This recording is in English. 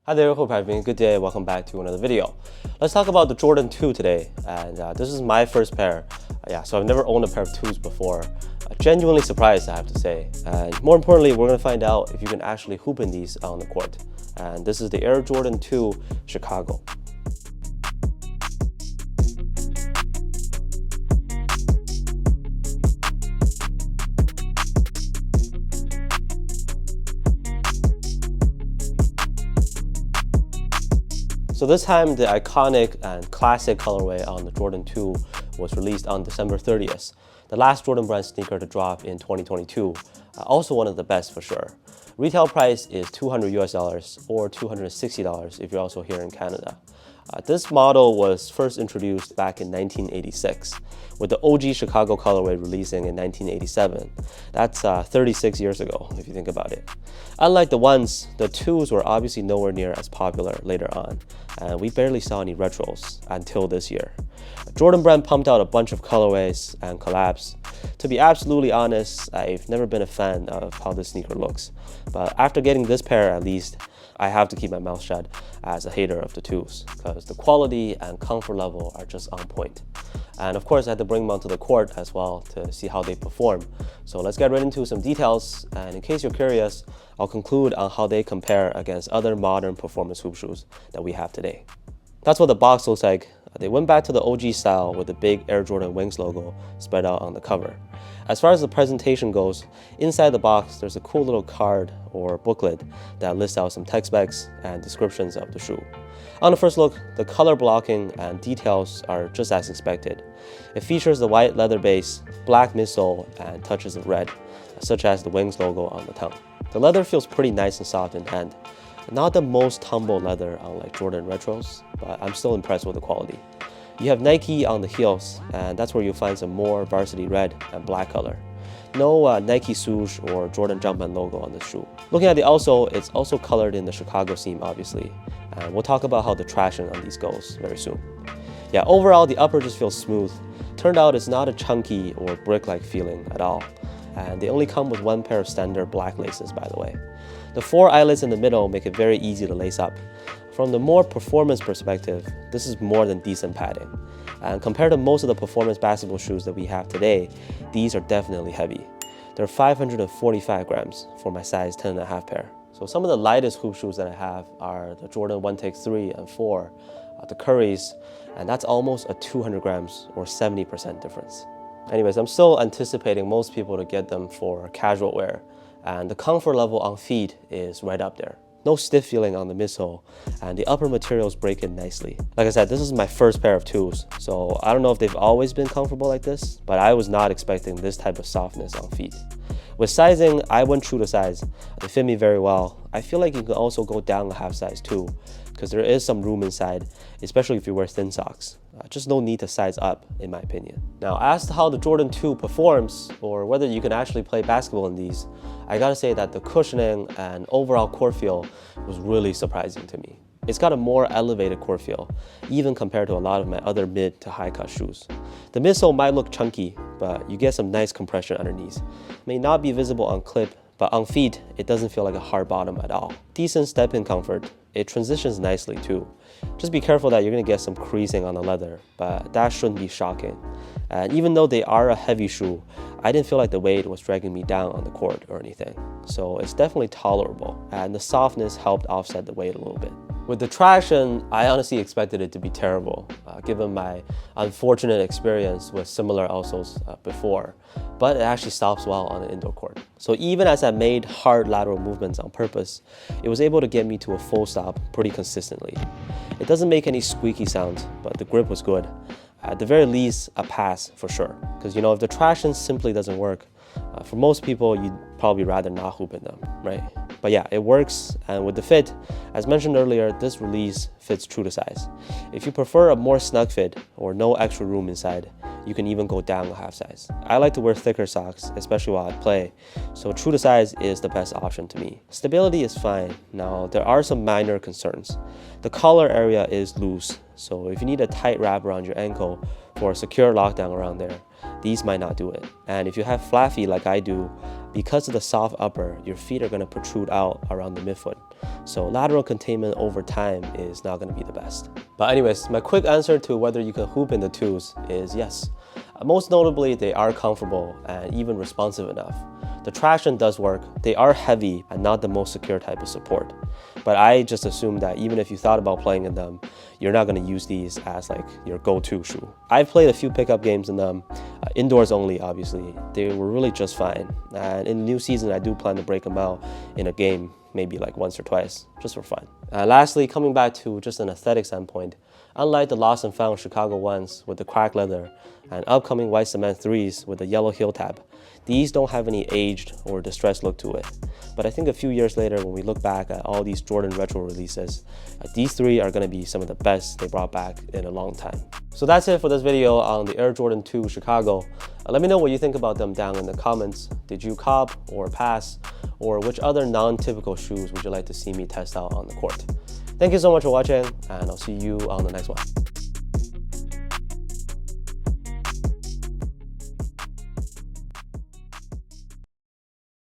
Hi there, hope you're having a good day. Welcome back to another video. Let's talk about the Jordan 2 today, and this is my first pair. So I've never owned a pair of 2s before. Genuinely surprised, I have to say. And more importantly, we're going to find out if you can actually hoop in these on the court. And this is the Air Jordan 2 Chicago. So this time, the iconic and classic colorway on the Jordan 2 was released on December 30th. The last Jordan brand sneaker to drop in 2022. Also one of the best for sure. Retail price is $200 US or $260 if you're also here in Canada. This model was first introduced back in 1986, with the OG Chicago colorway releasing in 1987. That's 36 years ago, if you think about it. Unlike the ones, the 2s were obviously nowhere near as popular later on, and we barely saw any retros until this year. Jordan brand pumped out a bunch of colorways and collabs. To be absolutely honest, I've never been a fan of how this sneaker looks, but after getting this pair at least, I have to keep my mouth shut as a hater of the 2s, because the quality and comfort level are just on point. And of course, I had to bring them onto the court as well to see how they perform. So let's get right into some details, and in case you're curious, I'll conclude on how they compare against other modern performance hoop shoes that we have today. That's what the box looks like. They went back to the OG style with the big Air Jordan Wings logo spread out on the cover. As far as the presentation goes, inside the box there's a cool little card or booklet that lists out some tech specs and descriptions of the shoe. On the first look, the color blocking and details are just as expected. It features the white leather base, black midsole, and touches of red, such as the Wings logo on the tongue. The leather feels pretty nice and soft in hand. Not the most tumble leather on like Jordan retros, but I'm still impressed with the quality. You have Nike on the heels, and that's where you'll find some more varsity red and black color. No Nike swoosh or Jordan Jumpman logo on this shoe. Looking at the outsole, it's also colored in the Chicago seam, obviously. And we'll talk about how the traction on these goes very soon. Overall, the upper just feels smooth. Turned out it's not a chunky or brick-like feeling at all. And they only come with one pair of standard black laces, by the way. The 4 eyelets in the middle make it very easy to lace up. From the more performance perspective, this is more than decent padding. And compared to most of the performance basketball shoes that we have today, these are definitely heavy. They're 545 grams for my size 10.5 pair. So some of the lightest hoop shoes that I have are the Jordan 1 Take 3 and 4, the Currys, and that's almost a 200 grams or 70% difference. Anyways, I'm still anticipating most people to get them for casual wear, and the comfort level on feet is right up there. No stiff feeling on the midsole, and the upper materials break in nicely. Like I said, this is my first pair of 2s, so I don't know if they've always been comfortable like this, but I was not expecting this type of softness on feet. With sizing, I went true to size. They fit me very well. I feel like you can also go down a half size too, because there is some room inside, especially if you wear thin socks. Just no need to size up, in my opinion. Now, as to how the Jordan 2 performs, or whether you can actually play basketball in these, I gotta say that the cushioning and overall court feel was really surprising to me. It's got a more elevated court feel, even compared to a lot of my other mid to high cut shoes. The midsole might look chunky, but you get some nice compression underneath. May not be visible on clip, but on feet, it doesn't feel like a hard bottom at all. Decent step-in comfort. It transitions nicely too. Just be careful that you're gonna get some creasing on the leather, but that shouldn't be shocking. And even though they are a heavy shoe, I didn't feel like the weight was dragging me down on the court or anything. So it's definitely tolerable, and the softness helped offset the weight a little bit. With the traction, I honestly expected it to be terrible, given my unfortunate experience with similar outsoles before, but it actually stops well on an indoor court. So even as I made hard lateral movements on purpose, it was able to get me to a full stop pretty consistently. It doesn't make any squeaky sounds, but the grip was good. At the very least, a pass for sure. Because if the traction simply doesn't work, for most people, you'd probably rather not hoop in them, right? But yeah, it works, and with the fit, as mentioned earlier, this release fits true to size. If you prefer a more snug fit or no extra room inside, you can even go down a half size. I like to wear thicker socks, especially while I play, so true to size is the best option to me. Stability is fine. Now, there are some minor concerns. The collar area is loose, so if you need a tight wrap around your ankle for a secure lockdown around there, these might not do it. And if you have flat feet like I do, because of the soft upper, your feet are going to protrude out around the midfoot. So lateral containment over time is not going to be the best. But anyways, my quick answer to whether you can hoop in the 2s is yes. Most notably, they are comfortable and even responsive enough. The traction does work. They are heavy and not the most secure type of support. But I just assume that even if you thought about playing in them, you're not going to use these as like your go-to shoe. I've played a few pickup games in them, indoors only obviously. They were really just fine. And in the new season, I do plan to break them out in a game, maybe like once or twice, just for fun. Lastly, coming back to just an aesthetic standpoint, unlike the lost and found Chicago 1s with the cracked leather and upcoming white cement 3s with the yellow heel tab, these don't have any aged or distressed look to it. But I think a few years later, when we look back at all these Jordan retro releases, these 3 are going to be some of the best they brought back in a long time. So that's it for this video on the Air Jordan 2 Chicago. Let me know what you think about them down in the comments. Did you cop or pass? Or which other non-typical shoes would you like to see me test out on the court? Thank you so much for watching, and I'll see you on the next one.